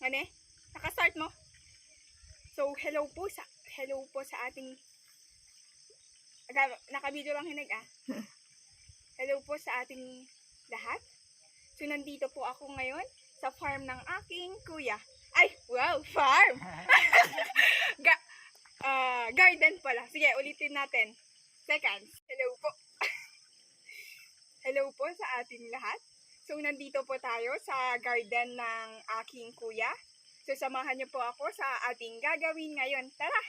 Ano eh? Naka-start mo? So, hello po sa ating... Naka-video lang hinig ah. Hello po sa ating lahat. So, nandito po ako ngayon sa farm ng aking kuya. Ay, wow, farm! Garden pala. Sige, ulitin natin. Seconds. Hello po. Hello po sa ating lahat. So, nandito po tayo sa garden ng aking kuya. So, samahan niyo po ako sa ating gagawin ngayon. Tara!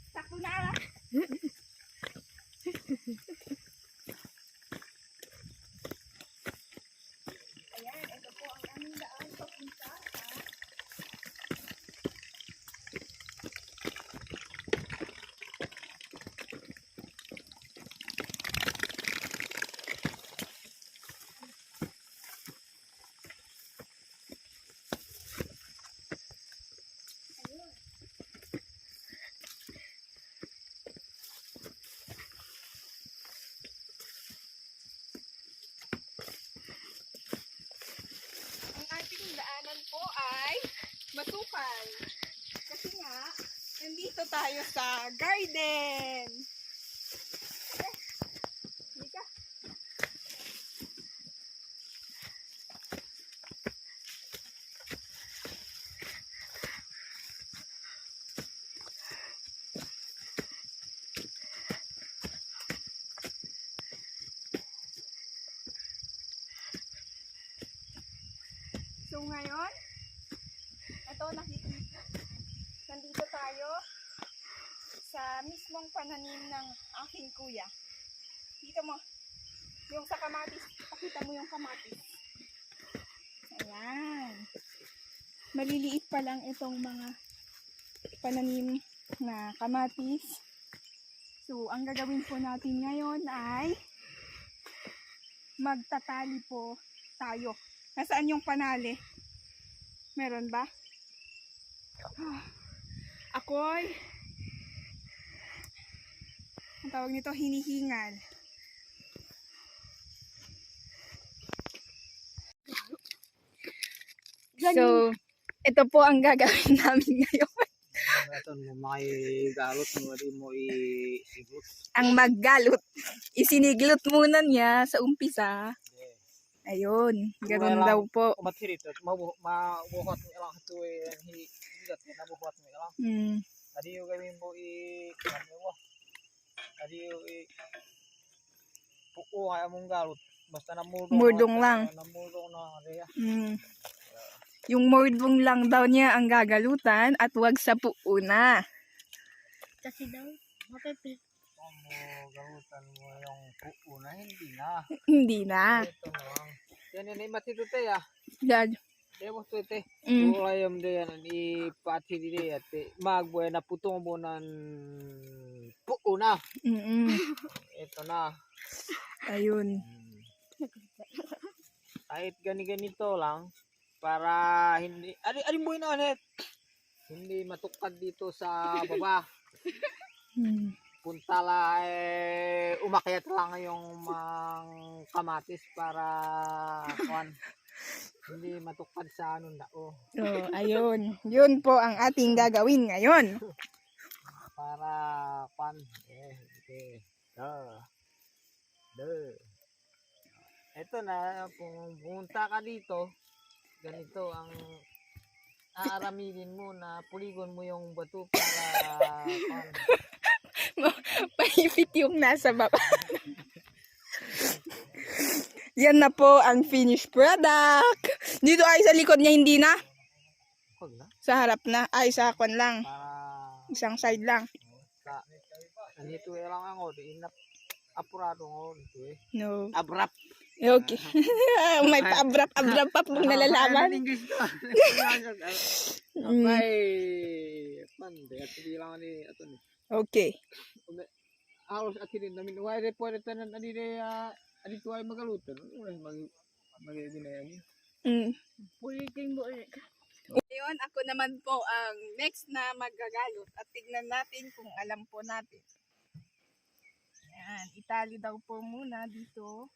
Sakto na! Ayan, ito po ang aming daan papunta sa... daanan po ay masukal. Kasi nga, nandito tayo sa garden. Halika. So ngayon, ito nandito tayo sa mismong pananim ng aking kuya. Dito mo, yung sa kamatis, pakita mo yung kamatis. Ayan. Maliliit pa lang itong mga pananim na kamatis. So, ang gagawin po natin ngayon ay magtatali po tayo. Nasaan yung panali? Meron ba? Ako'y ang tawag nito, hinihingal. So, ito po ang gagawin namin ngayon. Ito mo makigalot mo rin mo isiglot. Ang maggalot. Isiniglot muna niya sa umpisa. Ayun, ganoon daw po. Umathirit at mabuhat mo ilang ito higat na mabuhat mo ilang. Tadi yung gawin mo ano mo. Tadi yung puo kaya mong galot. Basta murdong lang. Namurdong na reya. Yung murdong lang daw niya ang gagalutan at wag sa puo na. Kasi daw, mapipi. Galutan mo yung puo na, hindi na. Hindi na. Ito na lang. Yan yun, matito tayo ah. Yan. Yan mo ito ite. Ayam din yan, ipati din at magbuhay na putong mo ng puo na. Ito na. Ayun. Kahit ganito lang, para hindi, alin mo yun anet? Hindi matukad dito sa baba. Punta lang, umakyat lang yung mga kamatis para hindi matukad sa anong dao. Oh, ayun. Yun po ang ating gagawin ngayon. Para ito na, kung pumunta ka dito, ganito ang aaramidin mo na puligon mo yung bato para Paipit yung nasa baba. Yan na po ang finished product. Dito ay sa likod niya hindi na. Sa harap na. Ay sa kon lang. Para Isang side lang. nandito lang ako. Apurado ako dito eh. No. Abrap. Okay. May pa-abrap pa pong nalalaman. English to. Apay. Pande. At hindi lang ni ato ni. Okay. Aros at hindi namin. Why report tanan adito ay magalutan. Mag-ginayang. Pulitin mo ulit. Ngayon, ako naman po ang next na magagalot at tignan natin kung alam po natin. Yan, itali daw po muna dito.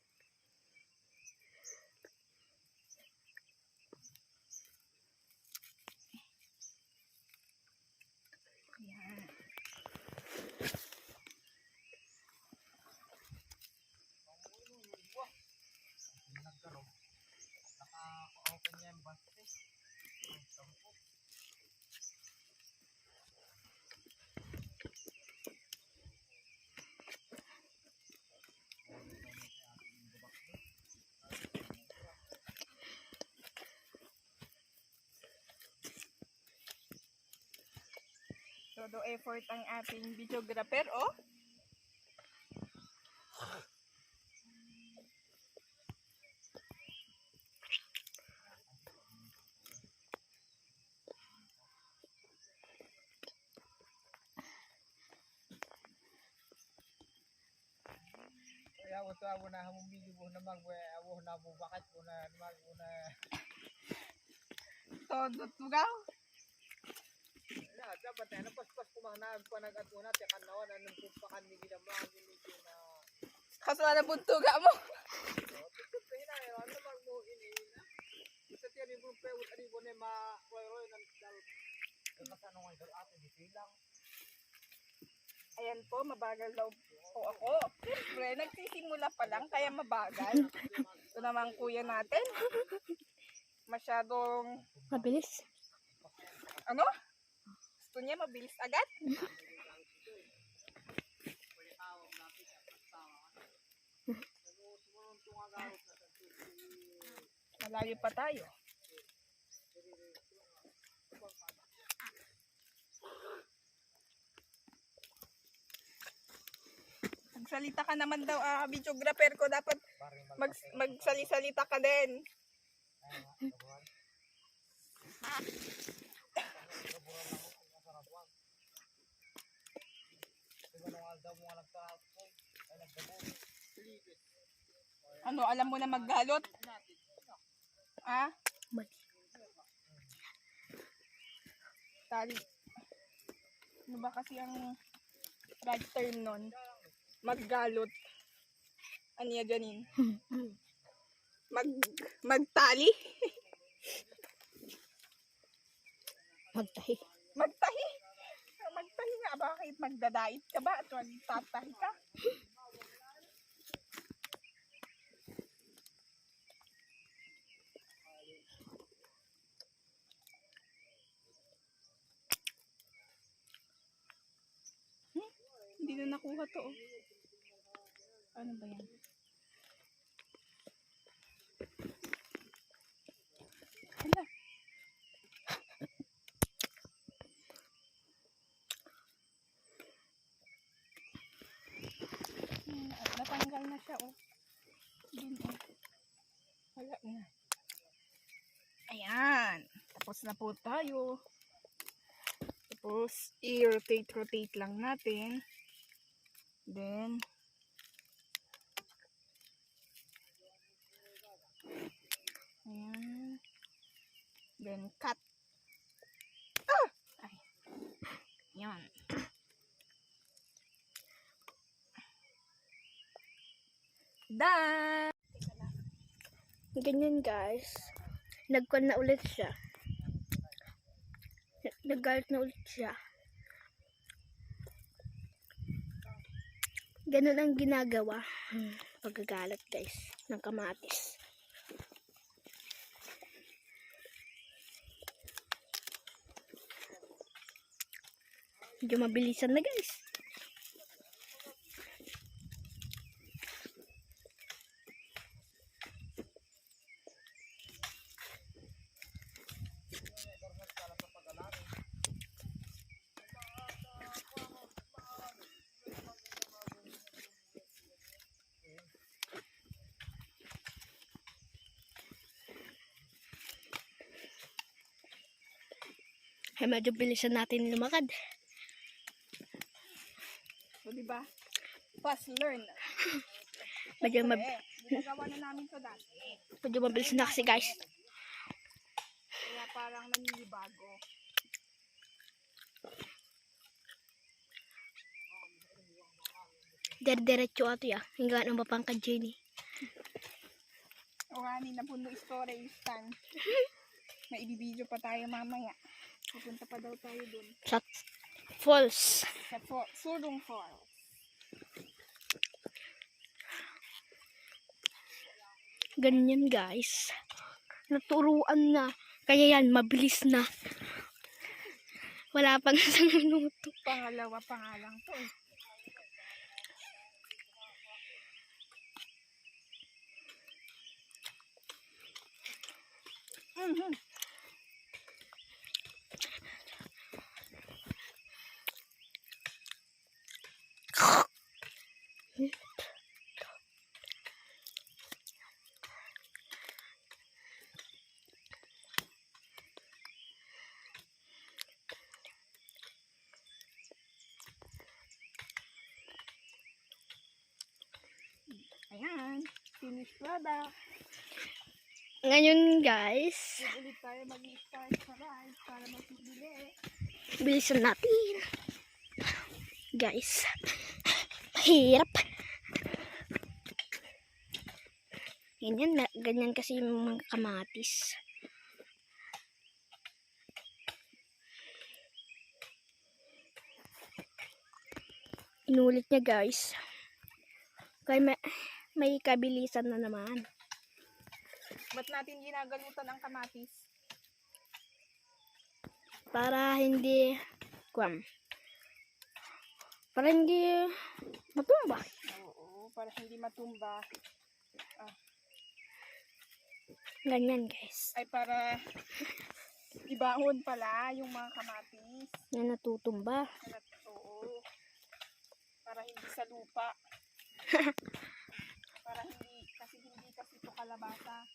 Todo effort ang ating videographer, oh. Kaya ako na hamong video po na ako na po bakit po na Todo tugaw. dapat na napaspas ko mga nagpanag-at mo na tiyakan nawan anong pumpakan ni gina mga ginito na Kaso na buntuga mo. sa tiyan yung pewot ani po na ma-roy ng dal kasanong ay dal ato di lang. Ayan po, mabagal daw po ako. Siyempre, nagsisimula pa lang, kaya mabagal. Ito naman kuya natin. Masyadong, Mabilis. ano? Gusto niya mabilis agad? Malayo pa tayo. Magsalita ka naman daw, videographer ko. Dapat magsalisalita ka din. Ano, alam mo na maggalot? Ah? Mali. Tali. Ano ba kasi ang right term nun? Maggalot. Ano yan ganin? Magtali? Magtahi. Magtahi? Magtahi nga. Bakit magdadait ka ba? At magtatahi ka? Hindi na nakuha to. Oh. Ano ba yan? Hala. Natanggal na siya, oh. Dun, oh. Wala na. Ayan. Tapos na po tayo. Tapos, i-rotate lang natin. Then, ayan. Then, cut. Ah! Ay. Ayan. Done! Ganyan guys. Nagkuhan na ulit siya. Naggalit na ulit siya. Ganun ang ginagawa. Pagkagalit guys. Ng kamatis. Medyo mabilisan na guys. Ay, medyo bilisan natin lumakad. So, diba? Fast learn. Medyo, Ginagawa na namin to dati. medyo mabilis na kasi guys. Kaya parang naninibago. Diretso ato ya. Hinggaan ang mapangkad Jenny. O kanin na puno storage stand. May ibibideo pa tayo mamaya. Pupunta pa daw tayo dun. Sa falls. Sa Surung Falls. Ganyan guys. Naturuan na. Kaya yan, mabilis na. Wala pang isang minuto. Pangalawa pa nga lang to eh. Mhm. Ayan, finish product. Ngayon guys, Ulit tayo mag-start sa rice para magbili. bilisan natin. Guys, mahirap. Ganyan kasi yung mga kamatis. Inulit niya guys. Kaya may kabilisan na naman. Ba't natin ginagalutan ang kamatis? Para hindi matumba. Oo, para hindi matumba. Ganyan guys. Ay para ibahon pala yung mga kamatis. Na natutumba. Oo. Para hindi sa lupa. Para hindi kasi ito kalabasa.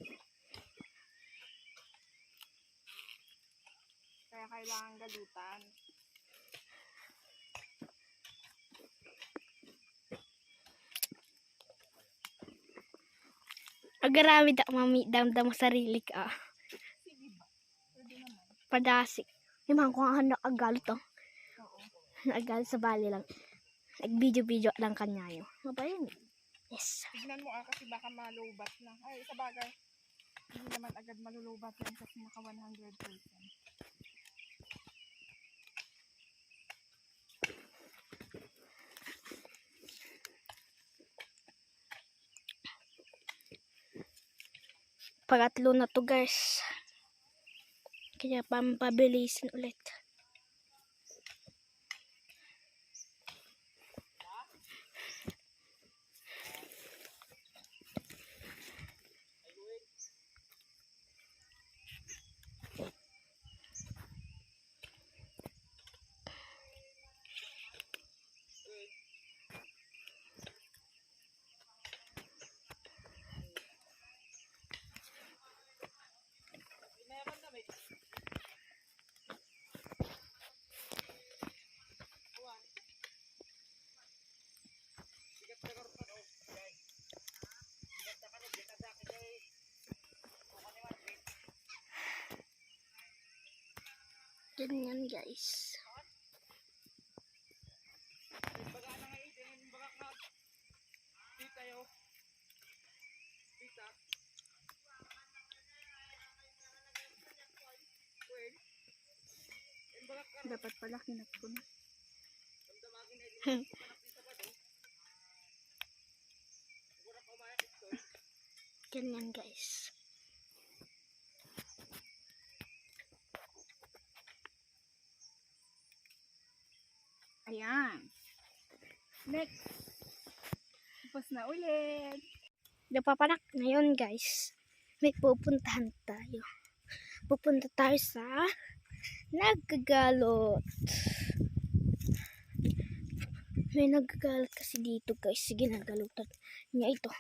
Kaya kailangan galutan. Agaramid ako mami, damdam sarili ka. Sige ba? Pwede naman. Padasik. Yung mga kung ano agalit oh. Oo. Agalit sa bali lang. Nag-video lang kanya yun. Ano ba yun? Yes. Tignan mo kasi baka malubat na. Ay, sa bagay. Hindi naman agad malulubat yan kasi naka 100%. Pangatlo na to guys. Kaya pampabilisin ulit. Ganyan guys. Dapat pala kinat ko na. Ganyan guys. Ayan. Next. Tapos na ulit. Napapanak ngayon guys. May pupuntahan tayo. Pupunta tayo sa Nagagalot. May nagagalot kasi dito guys. Sige, nagalutan niya ito.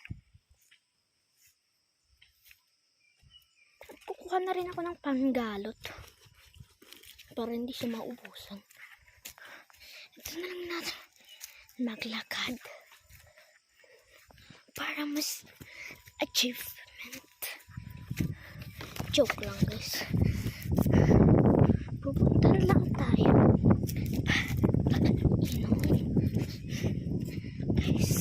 Kukuha na rin ako ng panggalot. Para hindi siya maubusan. Ito na lang natin. Maglakad. Para mas achievement. Joke lang guys. Pupunta na lang tayo. Guys.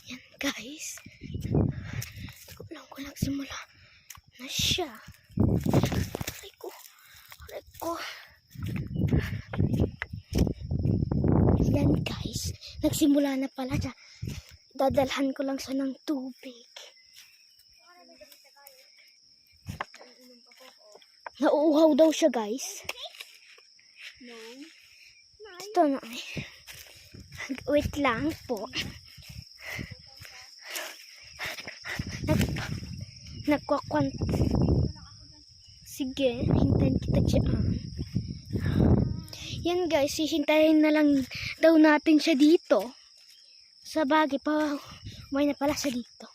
Yan guys. Alam ko nagsimula na siya. Aray ko. Yan guys. Nagsimula na pala siya. Dadalhan ko lang siya ng tubig. Nauuhaw daw siya, guys. No. Ito na. Wait lang po. Nagkwakwant. Sige, hintayin kita dyan. Yan guys, hihintayin na lang daw natin siya dito. Sa bagay pa, may na pala siya dito.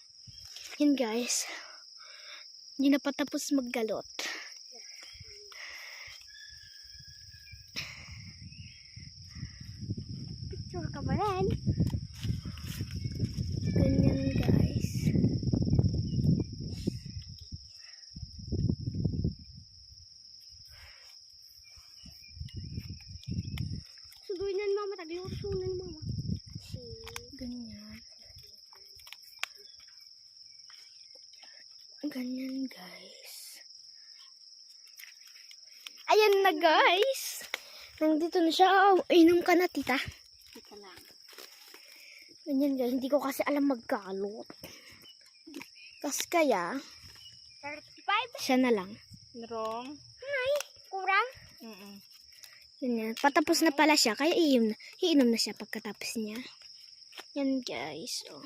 Yan guys. Hindi na patapos maggalot. Picture ka ba rin? Ganyan guys. Suduin mama, tagliusunan mama. Ganyan. Ganyan guys. Ayan na guys. Nandito na siya. Oh, inom ka na tita. Ika lang. Ganyan guys. Hindi ko kasi alam magkalot. Kasi kaya 35? Siya na lang. Wrong. Kurang? Mm-mm. Ganyan. Patapos na pala siya. Kaya iinom na siya pagkatapos niya. Yan guys. Oh.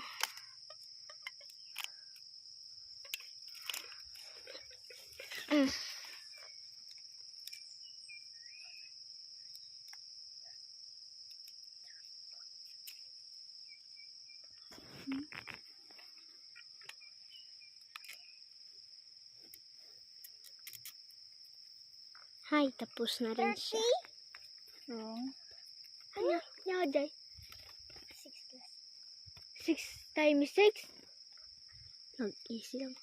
Hi, tapos na rin siya. Wrong. Ano? Naday. 6 times 6? Nag-easy lang.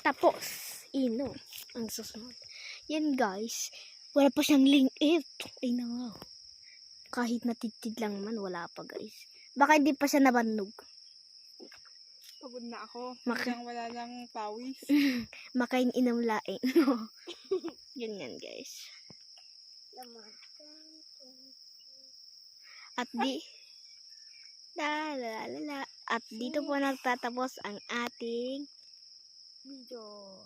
Tapos, inom ang susunod. Yan guys, wala pa siyang lingit. Ay na. Kahit natitid lang man, wala pa guys. Baka hindi pa siya nabanog. Pagod na ako. Maka- Hanggang wala lang pawis. Makain inam laing. Ganyan guys. At At dito po nagtatapos ang ating video.